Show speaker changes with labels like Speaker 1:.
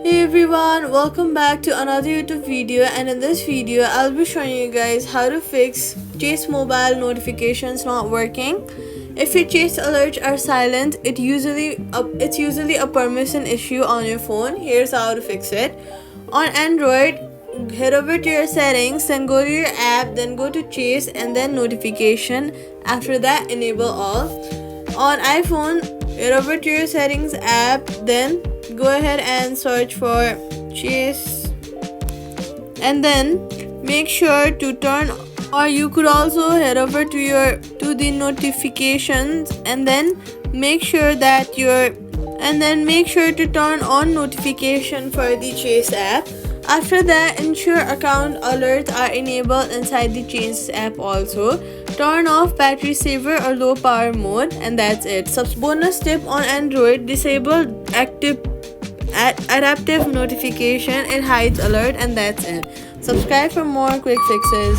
Speaker 1: Hey everyone, welcome back to another YouTube video, and in this video I'll be showing you guys how to fix Chase mobile notifications not working. If your Chase alerts are silent, it's usually a permission issue on your phone. Here's how to fix it. On Android, head over to your settings, then go to your app, then go to Chase and then notification. After that, enable all. On iPhone, head over to your settings app, then go ahead and search for Chase and then make sure to turn, or you could also head over to the notifications and then make sure to turn on notification for the Chase app. After that, ensure account alerts are enabled inside the Chase app also. Turn off battery saver or low power mode, and that's it. Bonus tip on Android: disable adaptive notification. It hides alert, and that's it. Subscribe for more quick fixes.